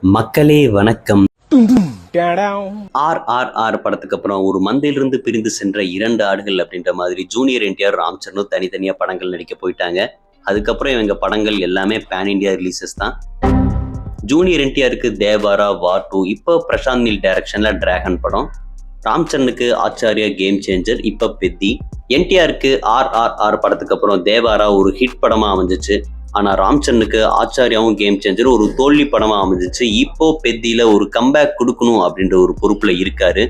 மக்களே வணக்கம். RRR படத்துக்கு அப்புறம் ஒரு மந்தையிலிருந்து பிரிந்து சென்ற 2 ஆடுகள் அப்படின்ற மாதிரி ஜூனியர் என்டிஆர், ராம் சரணும் தனித்தனியா படங்கள் நடிக்க போயிட்டாங்க. அதுக்கப்புறம் இவங்க படங்கள் எல்லாமே பேன் இண்டியா ரிலீசஸ் தான். ஜூனியர் என்டிஆருக்கு தேவாரா, வார் 2, இப்போ பிரசாந்த் நீல் டைரக்ஷன்ல டிராகன் படம். ராம் சரணுக்கு ஆச்சாரியா, கேம் சேஞ்சர், இப்போ பெத்தி. என்டிஆருக்கு RRR படத்துக்கு அப்புறம் தேவாரா ஒரு ஹிட் படமா அமைஞ்சிச்சு. ஆனா ராம் சரணுக்கு ஆச்சாரியாவும் கேம் சேஞ்சர் ஒரு தோல்வி படமா அமைஞ்சிச்சு. இப்போ பெத்தியில ஒரு கம்பேக் கொடுக்கணும் அப்படின்ற ஒரு பொறுப்புல இருக்காரு.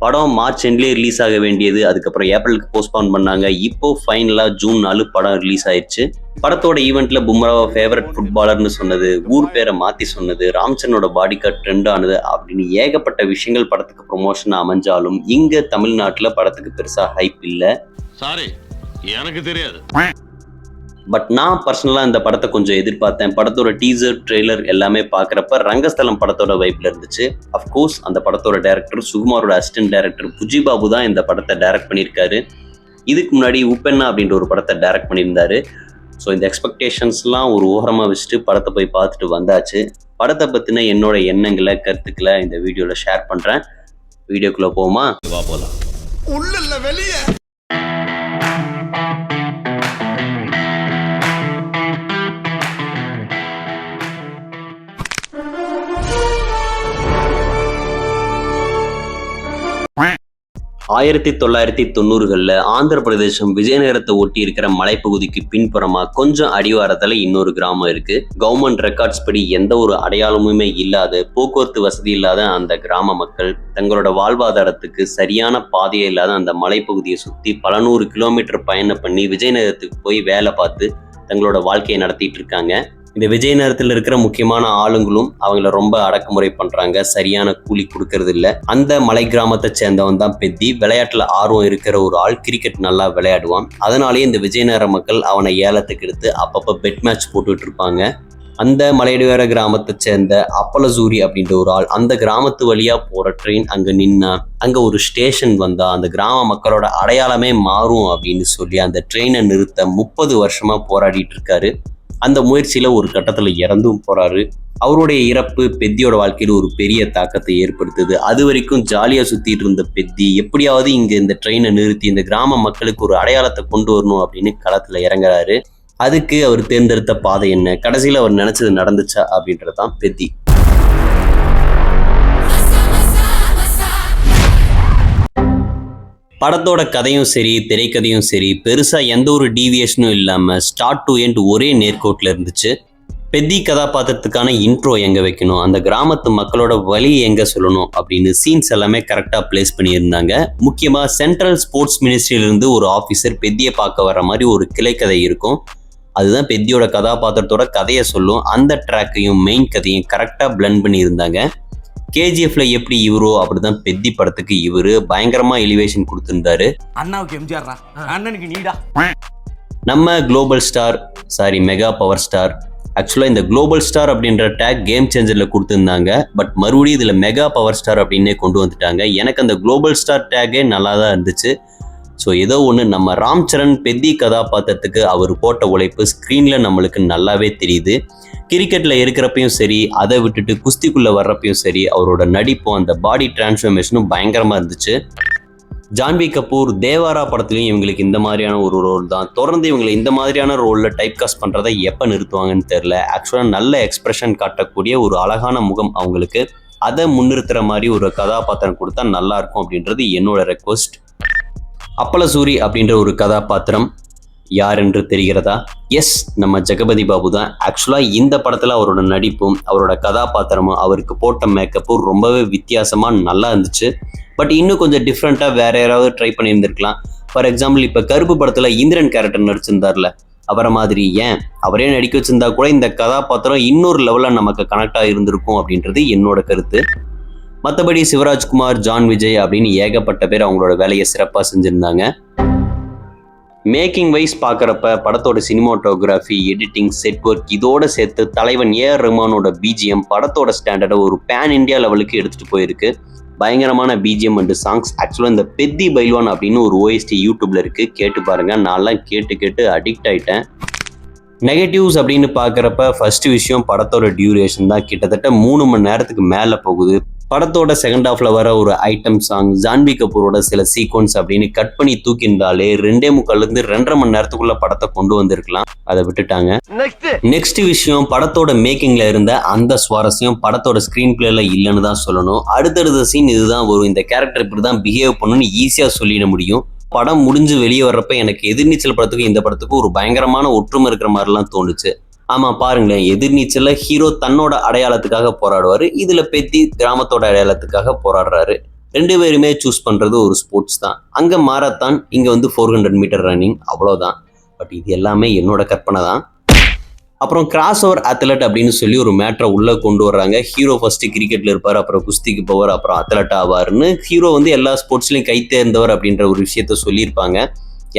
படம் மார்ச் எண்ட்லேயே ரிலீஸ் ஆக வேண்டியது, அதுக்கப்புறம் ஏப்ரலுக்கு போஸ்ட்பான் பண்ணாங்க. இப்போ ஃபைனலா ஜூன் 4 படம் ரிலீஸ் ஆயிடுச்சு. படத்தோட ஈவெண்ட்ல பும்ராவை ஃபேவரட் ஃபுட்பாலர்னு சொன்னது, ஊர் பேரை மாத்தி சொன்னது, ராம் சரனோட பாடி கார்டு ட்ரெண்ட் ஆனது அப்படின்னு ஏகப்பட்ட விஷயங்கள் படத்துக்கு ப்ரொமோஷன் அமைஞ்சாலும் இங்க தமிழ்நாட்டுல படத்துக்கு பெருசா ஹைப் இல்ல. சாரி, எனக்கு தெரியாது. பட் நான் பர்சனலாக இந்த படத்தை கொஞ்சம் எதிர்பார்த்தேன். படத்தோட டீசர், ட்ரெய்லர் எல்லாமே பார்க்குறப்ப ரங்கஸ்தலம் படத்தோட வைப்பில் இருந்துச்சு. அஃப்கோர்ஸ் அந்த படத்தோட டைரக்டர் சுகுமாரோட அசிஸ்டன்ட் டைரக்டர் புஜிபாபு தான் இந்த படத்தை டைரக்ட் பண்ணியிருக்காரு. இதுக்கு முன்னாடி உப்பென்னா அப்படின்ற ஒரு படத்தை டைரக்ட் பண்ணியிருந்தாரு. ஸோ இந்த எக்ஸ்பெக்டேஷன்ஸ்லாம் ஒரு ஓரமாக வச்சுட்டு படத்தை போய் பார்த்துட்டு வந்தாச்சு. படத்தை பற்றின என்னோட எண்ணங்களை, கருத்துக்களை இந்த வீடியோவில் ஷேர் பண்ணுறேன். வீடியோக்குள்ளே போமா? வா போகலாம். உள்ள வெளியே 1990களில் ஆந்திர பிரதேசம் விஜயநகரத்தை ஒட்டி இருக்கிற மலைப்பகுதிக்கு பின்புறமா கொஞ்சம் அடிவாரத்துல இன்னொரு கிராமம் இருக்கு. கவர்மெண்ட் ரெக்கார்ட்ஸ் படி எந்த ஒரு அடையாளமுமே இல்லாத, போக்குவரத்து வசதி இல்லாத அந்த கிராம மக்கள் தங்களோட வாழ்வாதாரத்துக்கு சரியான பாதையே இல்லாத அந்த மலைப்பகுதியை சுத்தி பல 100 கிலோமீட்டர் பயணம் பண்ணி விஜயநகரத்துக்கு போய் வேலை பார்த்து தங்களோட வாழ்க்கையை நடத்திட்டு இருக்காங்க. இந்த விஜயநகரத்தில் இருக்கிற முக்கியமான ஆளுங்களும் அவங்கள ரொம்ப அடக்குமுறை பண்றாங்க, சரியான கூலி கொடுக்கறது இல்ல. அந்த மலை கிராமத்தை சேர்ந்தவன் தான் பெத்தி. விளையாட்டுல ஆர்வம் இருக்கிற ஒரு ஆள், கிரிக்கெட் நல்லா விளையாடுவான். அதனாலேயே இந்த விஜயநகர மக்கள் அவனை ஏலத்துக்கு எடுத்து அப்பப்ப பெட் மேட்ச் போட்டுட்டு இருப்பாங்க. அந்த மலையடிவார கிராமத்தை சேர்ந்த அப்பலசூரி அப்படின்ற ஒரு ஆள் அந்த கிராமத்து வழியா போற ட்ரெயின் அங்க நின்னா, அங்க ஒரு ஸ்டேஷன் வந்தா அந்த கிராம மக்களோட அடையாளமே மாறும் அப்படின்னு சொல்லி அந்த ட்ரெயினை நிறுத்த 30 வருஷமா போராடிட்டு இருக்காரு. அந்த முயற்சியில ஒரு கட்டத்துல இறந்தும் போறாரு. அவருடைய இறப்பு பெத்தியோட வாழ்க்கையில ஒரு பெரிய தாக்கத்தை ஏற்படுத்துது. அது வரைக்கும் ஜாலியா சுத்திட்டு இருந்த பெத்தி எப்படியாவது இங்க இந்த ட்ரெயினை நிறுத்தி இந்த கிராம மக்களுக்கு ஒரு அடையாளத்தை கொண்டு வரணும் அப்படின்னு களத்துல இறங்குறாரு. அதுக்கு அவர் தேர்ந்தெடுத்த பாதை என்ன, கடைசியில அவர் நினைச்சது நடந்துச்சா அப்படின்றதான் பெத்தி. படத்தோட கதையும் சரி, திரைக்கதையும் சரி, பெருசா எந்த ஒரு டீவியேஷனும் இல்லாம ஸ்டார்ட் டு எண்ட் ஒரே நேர்கோட்டில் இருந்துச்சு. பெத்தி கதாபாத்திரத்துக்கான இன்ட்ரோ எங்க வைக்கணும், அந்த கிராமத்து மக்களோட வழி எங்க சொல்லணும் அப்படின்னு சீன்ஸ் எல்லாமே கரெக்டா பிளேஸ் பண்ணியிருந்தாங்க. முக்கியமா சென்ட்ரல் ஸ்போர்ட்ஸ் மினிஸ்ட்ரியிலிருந்து ஒரு ஆஃபீஸர் பெத்தியை பார்க்க வர மாதிரி ஒரு கிளைக்கதை இருக்கும். அதுதான் பெத்தியோட கதாபாத்திரத்தோட கதையை சொல்லும். அந்த ட்ராக்கையும் மெயின் கதையும் கரெக்டா பிளெண்ட் பண்ணியிருந்தாங்க. கேஜிஎஃப்ல எப்படி இவரோ அப்படிதான் பெத்தி படத்துக்கு இவரு பயங்கரமா எலிவேஷன் கொடுத்திருந்தாரு. அண்ணாவுக்கு எம்ஜிஆர், அண்ணனுக்கு நீடா. நம்ம global star, mega power star. ஆக்சுவலா இந்த குளோபல் ஸ்டார் அப்படின்ற டேக் கேம் சேஞ்சர்ல கொடுத்திருந்தாங்க. பட் மறுபடியும் இதுல மெகா பவர் ஸ்டார் அப்படின்னே கொண்டு வந்துட்டாங்க. எனக்கு அந்த குளோபல் ஸ்டார் டேக்கே நல்லா தான் இருந்துச்சு. ஸோ ஏதோ ஒன்று, நம்ம ராம் சரண் பெத்தி கதாபாத்திரத்துக்கு அவர் போட்ட உழைப்பு ஸ்க்ரீன்ல நம்மளுக்கு நல்லாவே தெரியுது. கிரிக்கெட்ல இருக்கிறப்பையும் சரி, அதை விட்டுட்டு குஸ்திக்குள்ள வர்றப்பையும் சரி, அவரோட நடிப்பும் அந்த பாடி டிரான்ஸ்ஃபர்மேஷனும் பயங்கரமா இருந்துச்சு. ஜான்வி கபூர் தேவாரா படத்துலையும் இவங்களுக்கு இந்த மாதிரியான ஒரு ரோல் தான். தொடர்ந்து இவங்களை இந்த மாதிரியான ரோல்ல டைப் காஸ்ட் பண்றதை எப்போ நிறுத்துவாங்கன்னு தெரியல. ஆக்சுவலா நல்ல எக்ஸ்பிரஷன் காட்டக்கூடிய ஒரு அழகான முகம் அவங்களுக்கு, அதை முன்னிறுத்துற மாதிரி ஒரு கதாபாத்திரம் கொடுத்தா நல்லா இருக்கும் அப்படின்றது என்னோட ரெக்வஸ்ட். அப்பலசூரி அப்படின்ற ஒரு கதாபாத்திரம் யார் என்று தெரிகிறதா? எஸ், நம்ம ஜெகபதி பாபு தான். ஆக்சுவலா இந்த படத்துல அவரோட நடிப்பும் அவரோட கதாபாத்திரமும் அவருக்கு போட்ட மேக்கப்பும் ரொம்பவே வித்தியாசமா நல்லா இருந்துச்சு. பட் இன்னும் கொஞ்சம் டிஃப்ரெண்டா வேற யாராவது ட்ரை பண்ணியிருந்திருக்கலாம். ஃபார் எக்ஸாம்பிள், இப்ப கருப்பு படத்துல இந்திரன் கேரக்டர் நடிச்சிருந்தார்ல, அவரை மாதிரி ஏன் அவரே நடிக்க வச்சிருந்தா கூட இந்த கதாபாத்திரம் இன்னொரு லெவல்ல நமக்கு கனெக்டா இருந்திருக்கும் அப்படின்றது என்னோட கருத்து. மற்றபடி சிவராஜ்குமார், ஜான் விஜய் அப்படின்னு ஏகப்பட்ட பேர் அவங்களோட வேலையை சிறப்பாக செஞ்சுருந்தாங்க. மேக்கிங் வைஸ் பார்க்குறப்ப படத்தோட சினிமாட்டோகிராஃபி, எடிட்டிங், செட் ஒர்க் இதோட சேர்த்து தலைவன் ஏஆர் ரஹ்மானோட பிஜிஎம் படத்தோட ஸ்டாண்டர்டை ஒரு பேன் இண்டியா லெவலுக்கு எடுத்துகிட்டு போயிருக்கு. பயங்கரமான பிஜிஎம் அண்ட் சாங்ஸ். ஆக்சுவலாக இந்த பெத்தி பைல்வான் அப்படின்னு ஒரு ஓஎஸ்டி யூடியூப்ல இருக்குது, கேட்டு பாருங்கள். நான்லாம் கேட்டு அடிக்ட் ஆகிட்டேன். நெகட்டிவ்ஸ் அப்படின்னு பார்க்குறப்ப ஃபர்ஸ்ட் விஷயம் படத்தோட டியூரேஷன் தான். கிட்டத்தட்ட 3 மணி நேரத்துக்கு மேலே போகுது. படத்தோட செகண்ட் ஹாஃப்ல வர ஒரு ஐட்டம் சாங், ஜான்வி கபூரோட சில சீக்வன்ஸ் அப்படின்னு கட் பண்ணி தூக்கியிருந்தாலே 2.25 2.5 மணி நேரத்துக்குள்ள படத்தை கொண்டு வந்திருக்கலாம். அதை விட்டுட்டாங்க. நெக்ஸ்ட் விஷயம், படத்தோட மேக்கிங்ல இருந்த அந்த சுவாரஸ்யம் படத்தோட ஸ்கிரீன் பிளேல இல்லைன்னு தான் சொல்லணும். அடுத்தடுத்த சீன் இதுதான் வரும், இந்த கேரக்டர் இப்படி தான் பிஹேவ் பண்ணணும்னு ஈஸியா சொல்லிட முடியும். படம் முடிஞ்சு வெளியே வர்றப்ப எனக்கு எதிர்நீச்சல் படத்துக்கும் இந்த படத்துக்கும் ஒரு பயங்கரமான ஒற்றுமை இருக்கிற மாதிரிலாம் தோணுச்சு. ஆமா பாருங்களேன், எதிர்நீச்சல்ல ஹீரோ தன்னோட அடையாளத்துக்காக போராடுவாரு, இதுல பெத்தி கிராமத்தோட அடையாளத்துக்காக போராடுறாரு. 2 பேருமே சூஸ் பண்றது ஒரு ஸ்போர்ட்ஸ் தான். அங்க மாரத்தான், இங்க வந்து 400 மீட்டர் ரன்னிங், அவ்வளவுதான். பட் இது எல்லாமே என்னோட கற்பனை தான். அப்புறம் கிராஸ் ஓவர் அத்லட் அப்படின்னு சொல்லி ஒரு மேட்டரை உள்ள கொண்டு வர்றாங்க. ஹீரோ ஃபர்ஸ்ட் கிரிக்கெட்ல இருப்பார், அப்புறம் குஸ்திக்கு போவார், அப்புறம் அத்லட் ஆவார்னு. ஹீரோ வந்து எல்லா ஸ்போர்ட்ஸ்லயும் கை தேர்ந்தவர் அப்படின்ற ஒரு விஷயத்த சொல்லியிருப்பாங்க.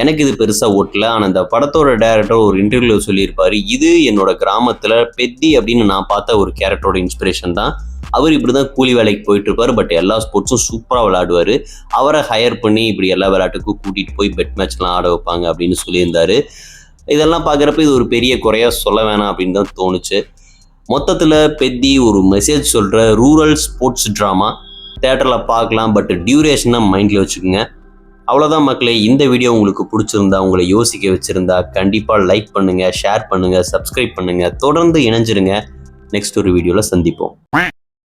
எனக்கு இது பெருசா ஓட்டல. ஆனா அந்த படத்தோட டைரக்டர் ஒரு இன்டர்வியூல சொல்லியிருப்பாரு, இது என்னோட கிராமத்துல பெத்தி அப்படின்னு நான் பார்த்த ஒரு கேரக்டரோட இன்ஸ்பிரேஷன் தான். அவர் இப்படிதான் கூலி வேலைக்கு போயிட்டு இருப்பாரு, பட் எல்லா ஸ்போர்ட்ஸும் சூப்பரா விளையாடுவாரு. அவரை ஹையர் பண்ணி இப்படி எல்லா விளையாட்டுக்கும் கூட்டிட்டு போய் பெட் மேட்ச்லாம் ஆட வைப்பாங்க அப்படின்னு சொல்லியிருந்தாரு. இதெல்லாம் பார்க்குறப்ப இது ஒரு பெரிய குறையா சொல்ல வேணாம் அப்படின்னு தான் தோணுச்சு. மொத்தத்தில் பெத்தி ஒரு மெசேஜ் சொல்கிற ரூரல் ஸ்போர்ட்ஸ் ட்ராமா. தேட்டரில் பார்க்கலாம், பட் டியூரேஷனை மைண்டில் வச்சுக்கோங்க. அவ்வளோதான் மக்களே. இந்த வீடியோ உங்களுக்கு பிடிச்சிருந்தா, உங்களை யோசிக்க வச்சுருந்தா கண்டிப்பாக லைக் பண்ணுங்கள், ஷேர் பண்ணுங்கள், சப்ஸ்கிரைப் பண்ணுங்கள், தொடர்ந்து இணைஞ்சிருங்க. நெக்ஸ்ட் ஒரு வீடியோவில் சந்திப்போம்.